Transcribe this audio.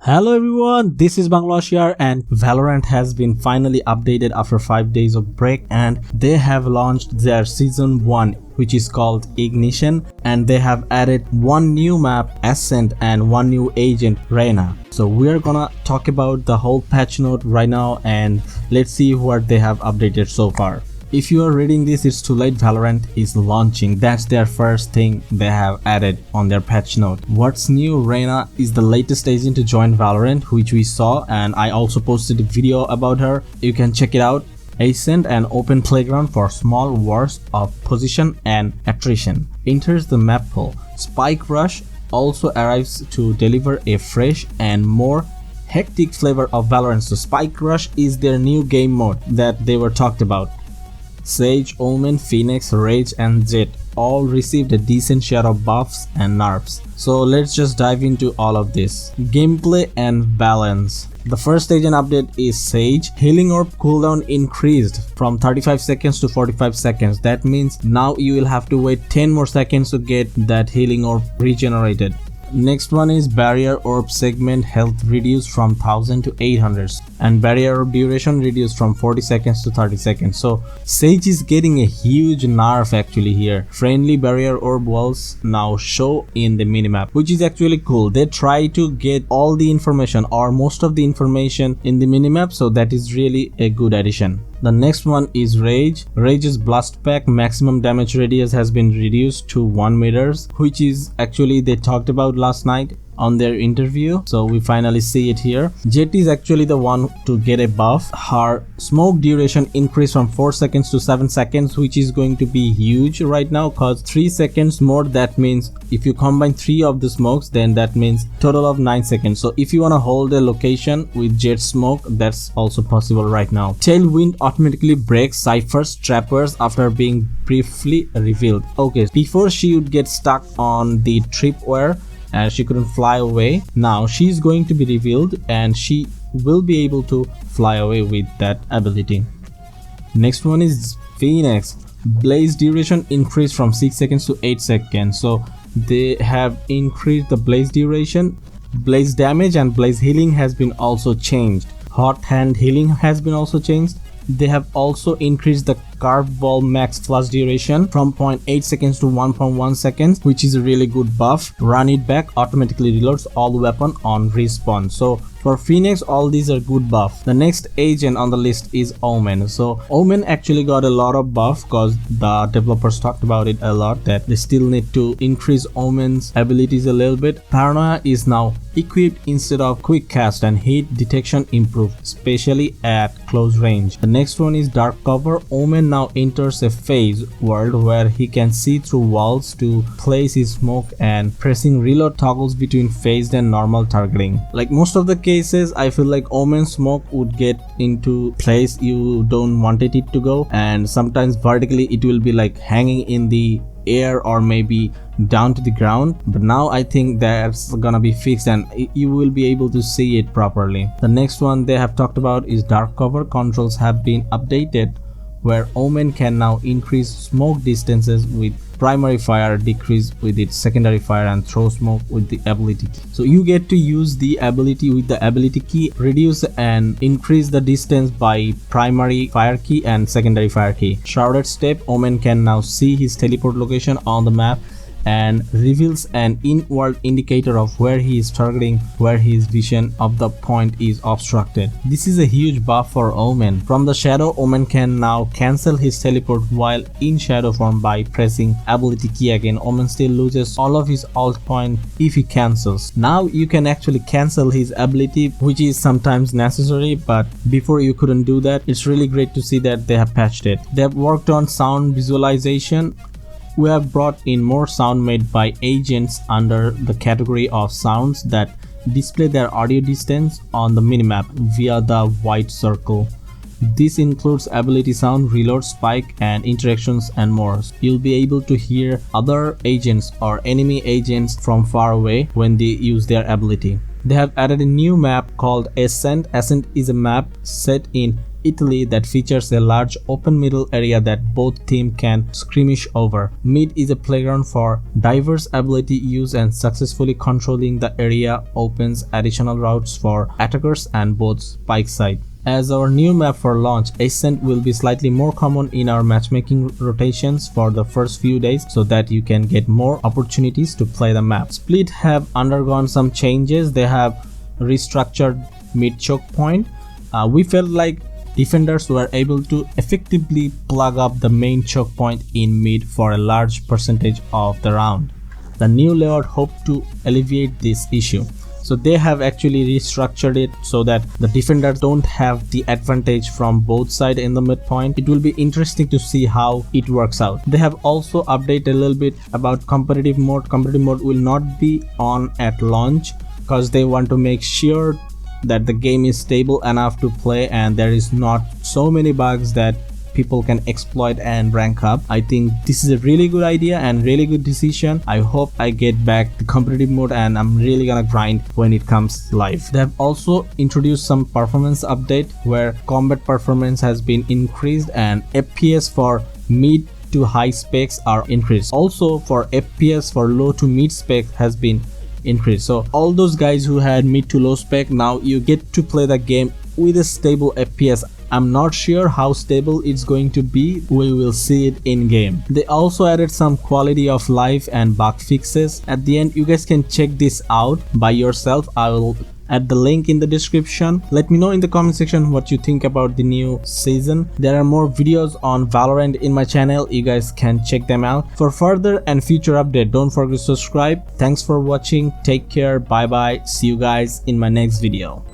Hello everyone, this is BanglaWash here, and Valorant has been finally updated after 5 days of break, and they have launched their season 1, which is called Ignition, and they have added one new map, ASCENT, and one new agent, Reyna. So we are gonna talk about the whole patch note right now, and let's see what they have updated so far. If you are reading this, it's too late. Valorant is launching. That's their first thing they have added on their patch note. What's new? Reyna is the latest agent to join Valorant, which we saw, and I also posted a video about her. You can check it out. ASCENT, an open playground for small wars of position and attrition, enters the map pool. Spike Rush also arrives to deliver a fresh and more hectic flavor of Valorant. So Spike Rush is their new game mode that they were talked about. Sage, Omen, Phoenix, Rage and Jet all received a decent share of buffs and nerfs. So let's just dive into all of this. Gameplay and balance. The first agent update is Sage. Healing Orb cooldown increased from 35 seconds to 45 seconds. That means now you will have to wait 10 more seconds to get that Healing Orb regenerated. Next one is Barrier Orb segment health reduced from 1000 to 800 and Barrier Orb duration reduced from 40 seconds to 30 seconds. So Sage is getting a huge nerf actually here. Friendly Barrier Orb walls now show in the minimap, which is actually cool. They try to get all the information or most of the information in the minimap, so that is really a good addition. The next one is Rage. Rage's blast pack maximum damage radius has been reduced to 1 meters, which is actually they talked about last night on their interview, so we finally see it here. Jet is actually the one to get a buff. Her smoke duration increased from 4 seconds to 7 seconds, which is going to be huge right now cause 3 seconds more. That means if you combine 3 of the smokes, then that means total of 9 seconds. So if you want to hold a location with Jet smoke, that's also possible right now. Tailwind automatically breaks Cypher's trappers after being briefly revealed. Okay, before she would get stuck on the tripwire and she couldn't fly away. Now she's going to be revealed and she will be able to fly away with that ability. Next one is Phoenix. Blaze duration increased from 6 seconds to 8 seconds. So they have increased the blaze duration. Blaze damage and blaze healing has been also changed. Hot hand healing has been also changed. They have also increased the curve ball max flash duration from 0.8 seconds to 1.1 seconds, which is a really good buff. Run it back automatically reloads all weapon on respawn. So for Phoenix, all these are good buff. The next agent on the list is Omen. So Omen actually got a lot of buff because the developers talked about it a lot, that they still need to increase Omen's abilities a little bit. Paranoia is now equipped instead of quick cast, and heat detection improved, especially at close range. The next one is Dark Cover. Omen now enters a phase world where he can see through walls to place his smoke, and pressing reload toggles between phased and normal targeting. Like most of the cases, I feel like Omen smoke would get into place you don't want it to go, and sometimes vertically it will be like hanging in the air or maybe down to the ground, but now I think that's gonna be fixed and you will be able to see it properly. The next one they have talked about is Dark Cover. Controls have been updated where Omen can now increase smoke distances with primary fire, decrease with its secondary fire, and throw smoke with the ability key. So you get to use the ability with the ability key, reduce and increase the distance by primary fire key and secondary fire key. Shrouded Step. Omen can now see his teleport location on the map and reveals an in-world indicator of where he is targeting, where his vision of the point is obstructed. This is a huge buff for Omen. From the shadow, Omen can now cancel his teleport while in shadow form by pressing ability key again. Omen still loses all of his ult point if he cancels. Now you can actually cancel his ability, which is sometimes necessary, but before you couldn't do that. It's really great to see that they have patched it. They have worked on sound visualization. We have brought in more sound made by agents under the category of sounds that display their audio distance on the minimap via the white circle. This includes ability sound, reload, spike, and interactions and more. You'll be able to hear other agents or enemy agents from far away when they use their ability. They have added a new map called ASCENT. ASCENT is a map set in Italy that features a large open middle area that both teams can skirmish over. Mid is a playground for diverse ability use, and successfully controlling the area opens additional routes for attackers and both spike side. As our new map for launch, ASCENT will be slightly more common in our matchmaking rotations for the first few days so that you can get more opportunities to play the map. Split have undergone some changes. They have restructured mid choke point. We felt like defenders were able to effectively plug up the main choke point in mid for a large percentage of the round. The new layout hoped to alleviate this issue. So they have actually restructured it so that the defenders don't have the advantage from both sides in the midpoint. It will be interesting to see how it works out. They have also updated a little bit about competitive mode. Competitive mode will not be on at launch because they want to make sure that the game is stable enough to play and there is not so many bugs that people can exploit and rank up. I think this is a really good idea and really good decision. I hope I get back the competitive mode and I'm really gonna grind when it comes live. They have also introduced some performance update where combat performance has been increased and FPS for mid to high specs are increased. Also for FPS for low to mid spec has been increased. So all those guys who had mid to low spec, now you get to play the game with a stable FPS. I'm not sure how stable it's going to be. We will see it in game. They also added some quality of life and bug fixes. At the end, you guys can check this out by yourself. I will add the link in the description. Let me know in the comment section what you think about the new season. There are more videos on Valorant in my channel. You guys can check them out. For further and future update, don't forget to subscribe. Thanks for watching. Take care. Bye bye. See you guys in my next video.